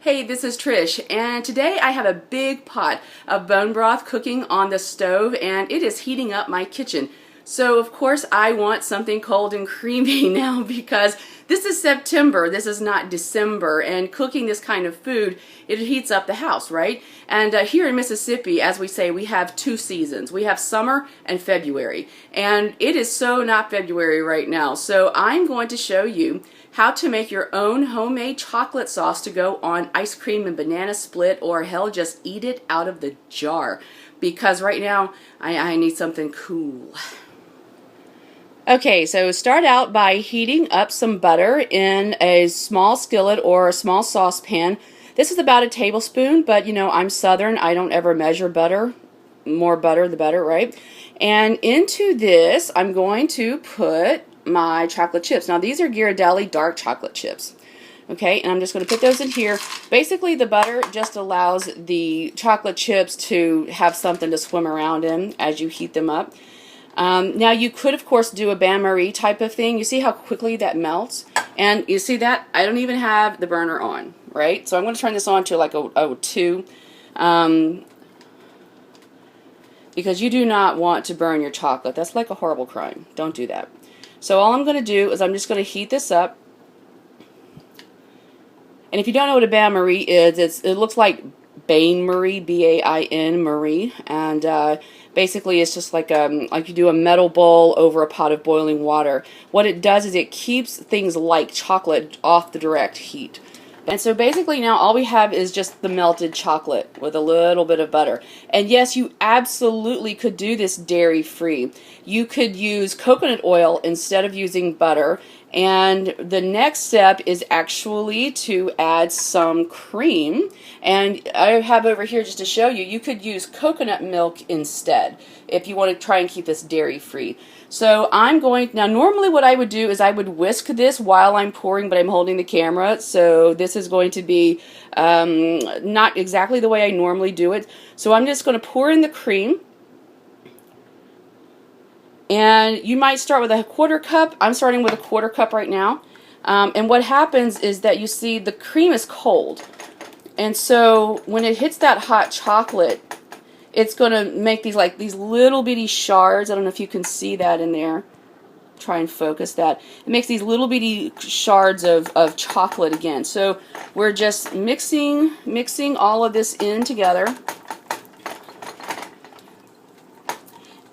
Hey, this is Trish, and today I have a big pot of bone broth cooking on the stove, and it is heating up my kitchen. So of course I want something cold and creamy now because this is September, this is not December, and cooking this kind of food, it heats up the house, right? And here in Mississippi, as we say, we have two seasons. We have summer and February, and it is so not February right now. So I'm going to show you how to make your own homemade chocolate sauce to go on ice cream and banana split, or hell, just eat it out of the jar. Because right now, I need something cool. Okay, so start out by heating up some butter in a small skillet or a small saucepan. This is about a tablespoon, but you know, I'm Southern. I don't ever measure butter. More butter, the better, right? And into this, I'm going to put my chocolate chips. Now these are Ghirardelli dark chocolate chips. Okay, and I'm just going to put those in here. Basically the butter just allows the chocolate chips to have something to swim around in as you heat them up. Now you could of course do a bain-marie type of thing. You see how quickly that melts? And you see that? I don't even have the burner on, right? So I'm going to turn this on to like a 2. Because you do not want to burn your chocolate. That's like a horrible crime. Don't do that. So all I'm going to do is I'm just going to heat this up. And if you don't know what a bain-marie is, it looks like bain-marie, B-A-I-N, Marie. And basically it's just like you do a metal bowl over a pot of boiling water. What it does is it keeps things like chocolate off the direct heat. And so basically now all we have is just the melted chocolate with a little bit of butter. And yes, you absolutely could do this dairy-free. You could use coconut oil instead of using butter. And the next step is actually to add some cream. And I have over here just to show you, you could use coconut milk instead if you want to try and keep this dairy-free. So I'm going, now normally what I would do is I would whisk this while I'm pouring, but I'm holding the camera, so this is going to be not exactly the way I normally do it. So I'm just going to pour in the cream, and you might start with a 1/4 cup. I'm starting with a 1/4 cup right now. And what happens is that you see the cream is cold, and so when it hits that hot chocolate, it's going to make these little bitty shards. I don't know if you can see that in there. Try and focus that. It makes these little bitty shards of chocolate again. So we're just mixing all of this in together.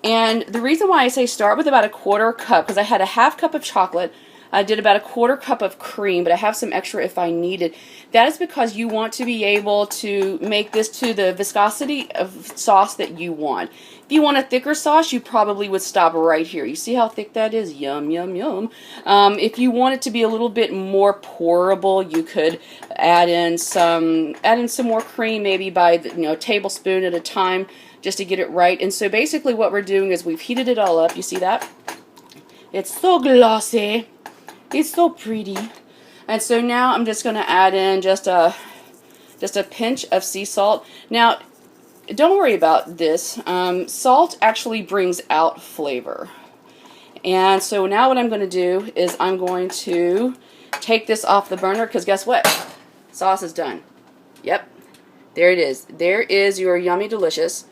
And the reason why I say start with about a 1/4 cup, because I had a 1/2 cup of chocolate, I did about a 1/4 cup of cream, but I have some extra if I need it. That is because you want to be able to make this to the viscosity of sauce that you want. If you want a thicker sauce, you probably would stop right here. You see how thick that is? Yum, yum, yum. If you want it to be a little bit more pourable, you could add in some more cream, maybe by a tablespoon at a time, just to get it right. And so basically what we're doing is we've heated it all up. You see that? It's so glossy. It's so pretty. And so now I'm just going to add in just a pinch of sea salt. Now, don't worry about this. Salt actually brings out flavor. And so now what I'm going to do is I'm going to take this off the burner, because guess what? Sauce is done. Yep. There it is. There is your yummy, delicious,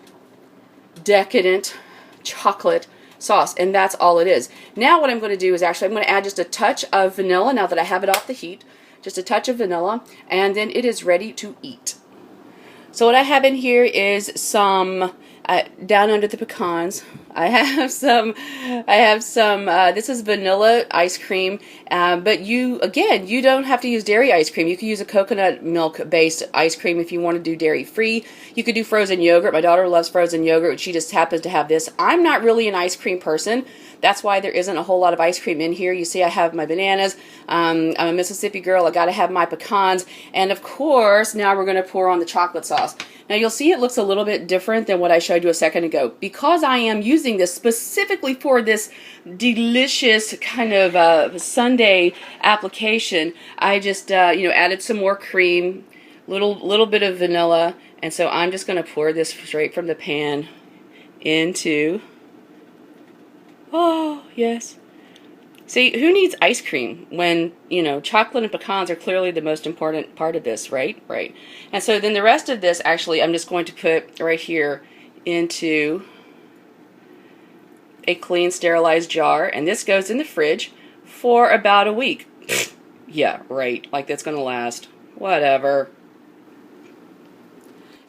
decadent chocolate sauce, and that's all it is. Now what I'm going to do is actually I'm going to add just a touch of vanilla now that I have it off the heat. Just a touch of vanilla, and then it is ready to eat. So what I have in here is some down under the pecans. I have some this is vanilla ice cream, but you don't have to use dairy ice cream. You can use a coconut milk based ice cream if you want to do dairy free. You could do frozen yogurt. My daughter loves frozen yogurt. She just happens to have this. I'm not really an ice cream person. That's why there isn't a whole lot of ice cream in here. You see I have my bananas. I'm a Mississippi girl. I gotta have my pecans. And of course, now we're gonna pour on the chocolate sauce. Now you'll see it looks a little bit different than what I showed you a second ago. Because I am using this specifically for this delicious kind of sundae application, I just added some more cream, little bit of vanilla, and so I'm just gonna pour this straight from the pan into, oh yes, See, who needs ice cream when, you know, chocolate and pecans are clearly the most important part of this, right? Right. And so then the rest of this, actually, I'm just going to put right here into a clean, sterilized jar, and this goes in the fridge for about a week. Yeah, right. Like that's going to last. Whatever.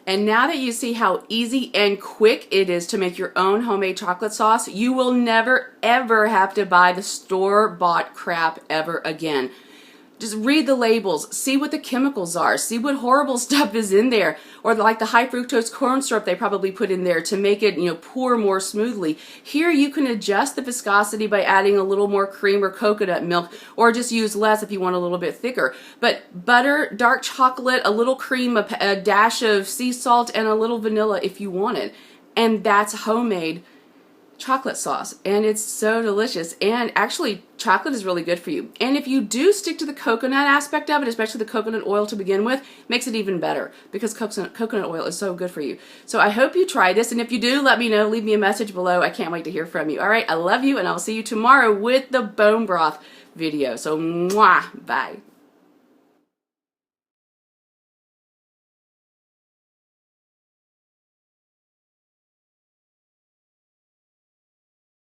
And now that you see how easy and quick it is to make your own homemade chocolate sauce, you will never, ever have to buy the store-bought crap ever again. Just read the labels, see what the chemicals are, see what horrible stuff is in there, or like the high fructose corn syrup they probably put in there to make it, you know, pour more smoothly. Here you can adjust the viscosity by adding a little more cream or coconut milk, or just use less if you want a little bit thicker. But butter, dark chocolate, a little cream, a dash of sea salt, and a little vanilla if you want it. And that's homemade chocolate sauce, and it's so delicious. And actually, chocolate is really good for you. And if you do stick to the coconut aspect of it, especially the coconut oil to begin with, makes it even better because coconut oil is so good for you. So I hope you try this, and if you do, let me know. Leave me a message below. I can't wait to hear from you. All right, I love you, and I'll see you tomorrow with the bone broth video. So, mwah, bye.